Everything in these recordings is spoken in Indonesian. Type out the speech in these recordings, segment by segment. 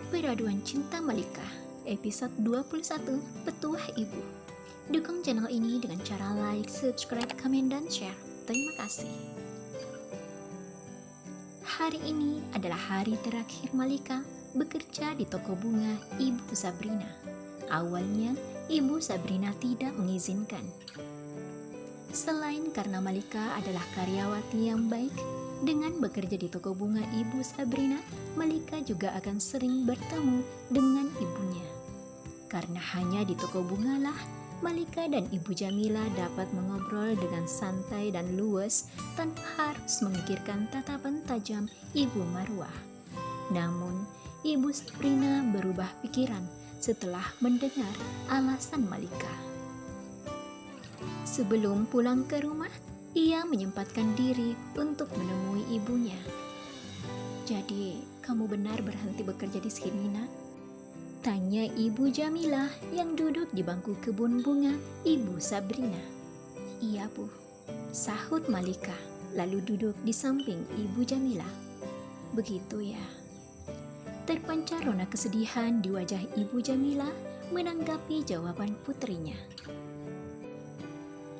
Peraduan Cinta Malika, episode 21, Petuah Ibu. Dukung channel ini dengan cara like, subscribe, komen, dan share. Terima kasih. Hari ini adalah hari terakhir Malika bekerja di toko bunga Ibu Sabrina. Awalnya, Ibu Sabrina tidak mengizinkan. Selain karena Malika adalah karyawati yang baik, dengan bekerja di toko bunga Ibu Sabrina, Malika juga akan sering bertemu dengan ibunya. Karena hanya di toko bunga lah, Malika dan Ibu Jamila dapat mengobrol dengan santai dan luwes tanpa harus memikirkan tatapan tajam Ibu Marwah. Namun, Ibu Sabrina berubah pikiran setelah mendengar alasan Malika. Sebelum pulang ke rumah, ia menyempatkan diri untuk menemui ibunya. "Jadi, kamu benar berhenti bekerja di sini, Nak?" tanya Ibu Jamila yang duduk di bangku kebun bunga Ibu Sabrina. "Iya, Bu," sahut Malika, lalu duduk di samping Ibu Jamila. "Begitu ya." Terpancar rona kesedihan di wajah Ibu Jamila menanggapi jawaban putrinya.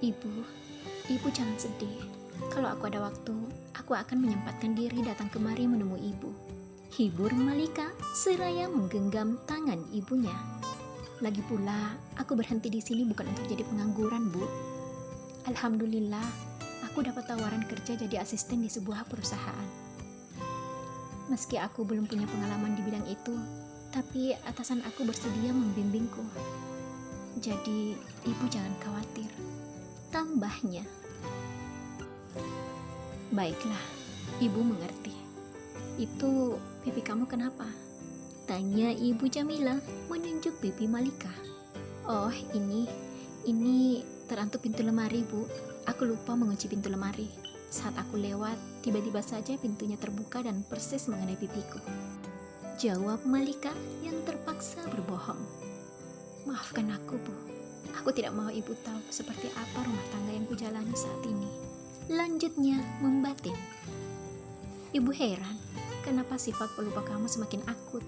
Ibu jangan sedih. Kalau aku ada waktu, aku akan menyempatkan diri datang kemari menemui Ibu," hibur Malika seraya menggenggam tangan ibunya. "Lagi pula, aku berhenti di sini bukan untuk jadi pengangguran, Bu. Alhamdulillah, aku dapat tawaran kerja jadi asisten di sebuah perusahaan. Meski aku belum punya pengalaman di bidang itu, tapi atasan aku bersedia membimbingku. Jadi, Ibu jangan khawatir," tambahnya. "Baiklah, Ibu mengerti. Itu pipi kamu kenapa?" tanya Ibu Jamila menunjuk pipi Malika. "Oh, ini terantuk pintu lemari, Bu. Aku lupa mengunci pintu lemari. Saat aku lewat, tiba-tiba saja pintunya terbuka dan persis mengenai pipiku," jawab Malika yang terpaksa berbohong. "Maafkan aku, Bu. Aku tidak mau Ibu tahu seperti apa rumah tangga yang kujalani saat ini," lanjutnya membatin. Ibu heran, kenapa sifat pelupa kamu semakin akut.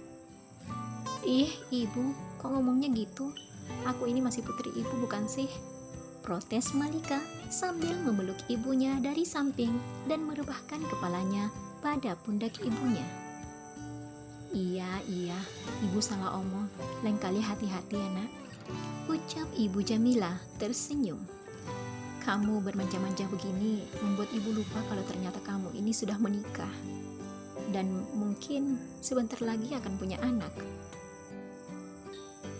"Ih, Ibu, kok ngomongnya gitu? Aku ini masih putri Ibu, bukan sih?" protes Malika sambil memeluk ibunya dari samping dan merebahkan kepalanya pada pundak ibunya. Iya, Ibu salah omong. Lain kali hati-hati ya, Nak," ucap Ibu Jamila tersenyum. "Kamu bermanja-manja begini membuat Ibu lupa kalau ternyata kamu ini sudah menikah. Dan mungkin sebentar lagi akan punya anak."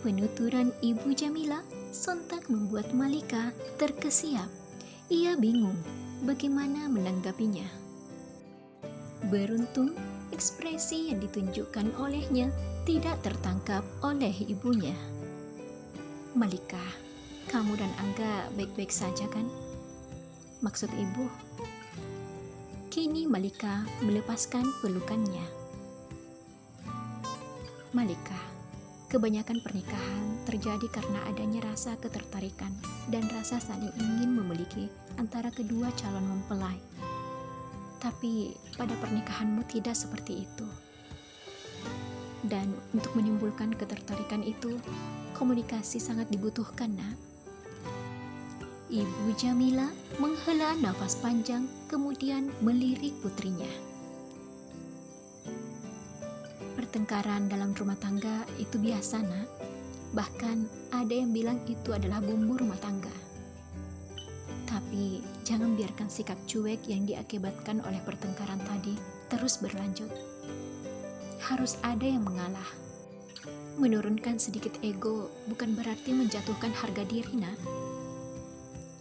Penuturan Ibu Jamila sontak membuat Malika terkesiap. Ia bingung bagaimana menanggapinya. Beruntung, ekspresi yang ditunjukkan olehnya tidak tertangkap oleh ibunya. "Malika, kamu dan Angga baik-baik saja kan?" "Maksud Ibu?" Kini Malika melepaskan pelukannya. "Malika, kebanyakan pernikahan terjadi karena adanya rasa ketertarikan dan rasa saling ingin memiliki antara kedua calon mempelai. Tapi pada pernikahanmu tidak seperti itu. Dan untuk menimbulkan ketertarikan itu, komunikasi sangat dibutuhkan, Nak." Ibu Jamila menghela nafas panjang kemudian melirik putrinya. "Pertengkaran dalam rumah tangga itu biasa, Nak. Bahkan ada yang bilang itu adalah bumbu rumah tangga. Tapi jangan biarkan sikap cuek yang diakibatkan oleh pertengkaran tadi terus berlanjut. Harus ada yang mengalah. Menurunkan sedikit ego bukan berarti menjatuhkan harga diri, Nak.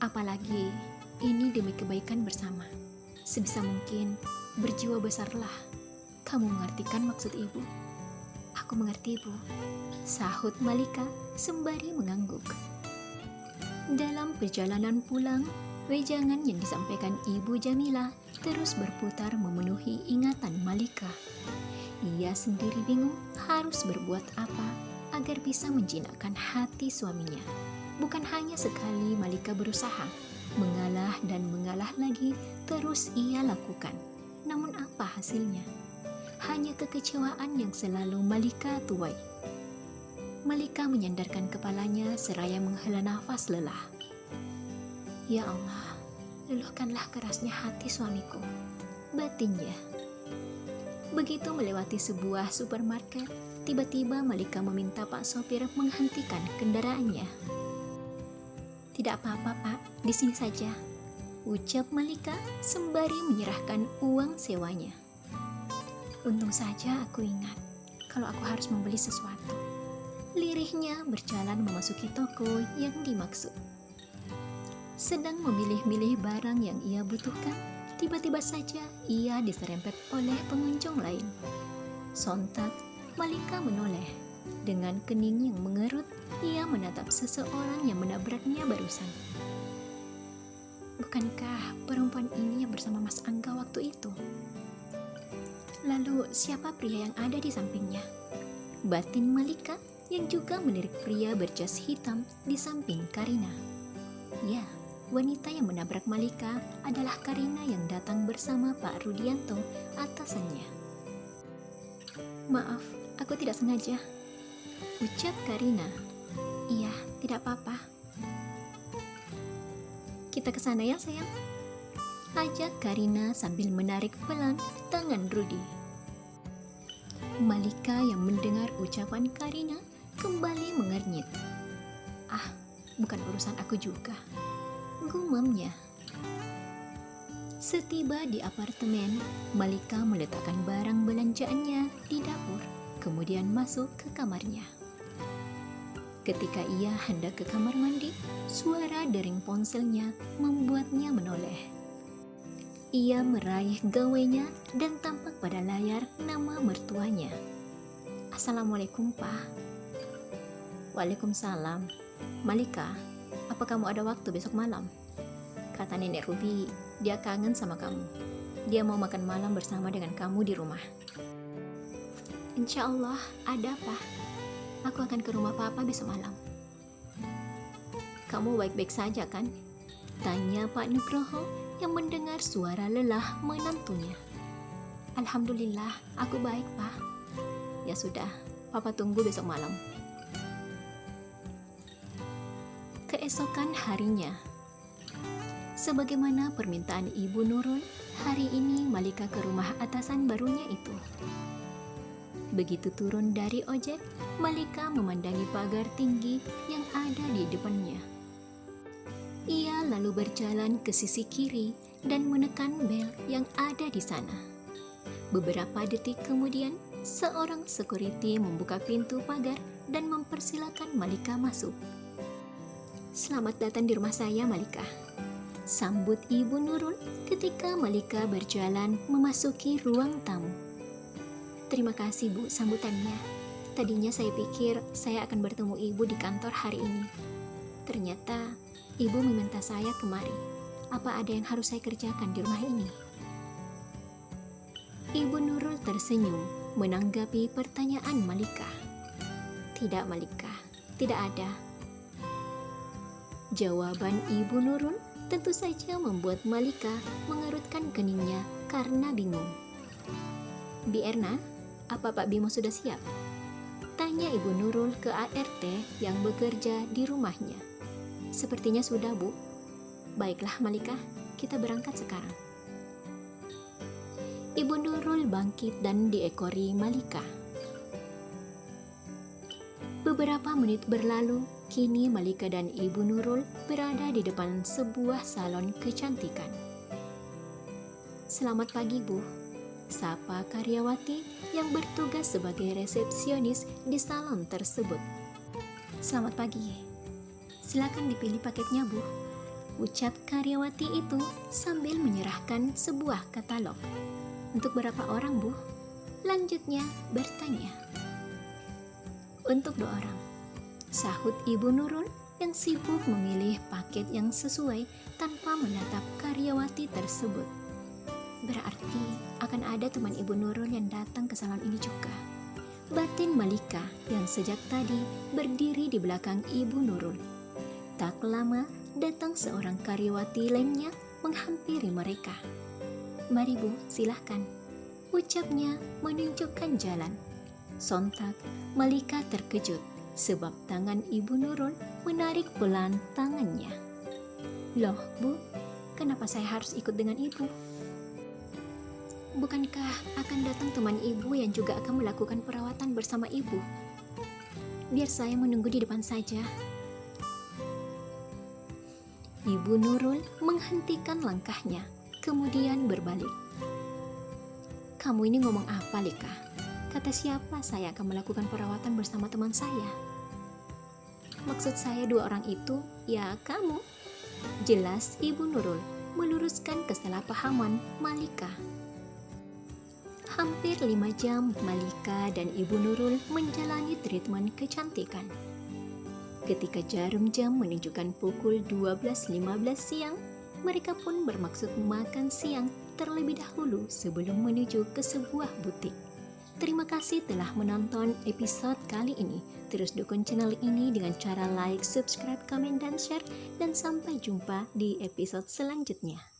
Apalagi ini demi kebaikan bersama. Sebisa mungkin berjiwa besarlah. Kamu mengerti kan maksud Ibu?" "Aku mengerti, Bu," sahut Malika sembari mengangguk. Dalam perjalanan pulang, wejangan yang disampaikan Ibu Jamila terus berputar memenuhi ingatan Malika. Ia sendiri bingung harus berbuat apa agar bisa menjinakkan hati suaminya. Bukan hanya sekali Malika berusaha, mengalah dan mengalah lagi terus ia lakukan. Namun apa hasilnya? hanya kekecewaan yang selalu Malika tuai. Malika menyandarkan kepalanya seraya menghela nafas lelah. Ya Allah, luluhkanlah kerasnya hati suamiku, batinnya. Begitu melewati sebuah supermarket, tiba-tiba Malika meminta Pak sopir menghentikan kendaraannya. Tidak apa-apa Pak, di sini saja, ucap Malika sembari menyerahkan uang sewanya. Untung saja aku ingat kalau aku harus membeli sesuatu. Lirihnya berjalan memasuki toko yang dimaksud. Sedang memilih-milih barang yang ia butuhkan, tiba-tiba saja ia diserempet oleh pengunjung lain. Sontak, Malika menoleh. Dengan kening yang mengerut, ia menatap seseorang yang menabraknya barusan. Bukankah perempuan ini yang bersama Mas Angga waktu itu? Lalu siapa pria yang ada di sampingnya? Batin Malika yang juga melirik pria berjas hitam di samping Karina. Ya, wanita yang menabrak Malika adalah Karina yang datang bersama Pak Rudianto, atasannya. Maaf, aku tidak sengaja, ucap Karina. Iya, tidak apa-apa. Kita ke sana ya sayang, ajak Karina sambil menarik pelan tangan Rudi. Malika yang mendengar ucapan Karina kembali mengernyit. Ah, bukan urusan aku juga, gumamnya. Setiba di apartemen, Malika meletakkan barang belanjaannya di dapur, kemudian masuk ke kamarnya. Ketika ia hendak ke kamar mandi, suara dering ponselnya membuatnya menoleh. Ia meraih gawainya dan tampak pada layar nama mertuanya. Assalamualaikum, Pak. Waalaikumsalam. Malika, apa kamu ada waktu besok malam? Kata Nenek Ruby, dia kangen sama kamu. Dia mau makan malam bersama dengan kamu di rumah. Insya Allah, ada Pak. Aku akan ke rumah Papa besok malam. Kamu baik-baik saja kan? Tanya Pak Nugroho yang mendengar suara lelah menantunya. Alhamdulillah, aku baik Pak. Ya sudah, Papa tunggu besok malam. Keesokan harinya, sebagaimana permintaan Ibu Nurul, hari ini Malika ke rumah atasan barunya itu. Begitu turun dari ojek, Malika memandangi pagar tinggi yang ada di depannya. Ia lalu berjalan ke sisi kiri dan menekan bel yang ada di sana. Beberapa detik kemudian, seorang security membuka pintu pagar dan mempersilakan Malika masuk. Selamat datang di rumah saya, Malika, sambut Ibu Nurul ketika Malika berjalan memasuki ruang tamu. Terima kasih Bu sambutannya. Tadinya saya pikir saya akan bertemu Ibu di kantor hari ini. Ternyata Ibu meminta saya kemari. Apa ada yang harus saya kerjakan di rumah ini? Ibu Nurul tersenyum menanggapi pertanyaan Malika. Tidak Malika, tidak ada. Jawaban Ibu Nurul tentu saja membuat Malika mengerutkan keningnya karena bingung. Bi Erna, apa Pak Bimo sudah siap? Tanya Ibu Nurul ke ART yang bekerja di rumahnya. Sepertinya sudah Bu. Baiklah Malika, kita berangkat sekarang. Ibu Nurul bangkit dan diekori Malika. Beberapa menit berlalu, kini Malika dan Ibu Nurul berada di depan sebuah salon kecantikan. Selamat pagi Bu, sapa karyawati yang bertugas sebagai resepsionis di salon tersebut. Selamat pagi, silakan dipilih paketnya Bu, ucap karyawati itu sambil menyerahkan sebuah katalog. Untuk berapa orang Bu? Lanjutnya bertanya. Untuk 2 orang, sahut Ibu Nurul yang sibuk memilih paket yang sesuai tanpa menatap karyawati tersebut. Berarti akan ada teman Ibu Nurul yang datang ke salon ini juga. Batin Malika yang sejak tadi berdiri di belakang Ibu Nurul. Tak lama datang seorang karyawati lainnya menghampiri mereka. Mari Bu, silahkan. ucapnya menunjukkan jalan. Sontak, Malika terkejut sebab tangan Ibu Nurul menarik pelan tangannya. Loh, Bu, kenapa saya harus ikut dengan Ibu? Bukankah akan datang teman Ibu yang juga akan melakukan perawatan bersama Ibu? Biar saya menunggu di depan saja. Ibu Nurul menghentikan langkahnya, kemudian berbalik. Kamu ini ngomong apa, Lika? Kata siapa saya akan melakukan perawatan bersama teman saya? Maksud saya 2 orang itu, ya kamu. Jelas Ibu Nurul meluruskan kesalahpahaman Malika. Hampir 5 jam Malika dan Ibu Nurul menjalani treatment kecantikan. Ketika jarum jam menunjukkan pukul 12.15 siang, mereka pun bermaksud makan siang terlebih dahulu sebelum menuju ke sebuah butik. Terima kasih telah menonton episode kali ini. Terus dukung channel ini dengan cara like, subscribe, komen, dan share. Dan sampai jumpa di episode selanjutnya.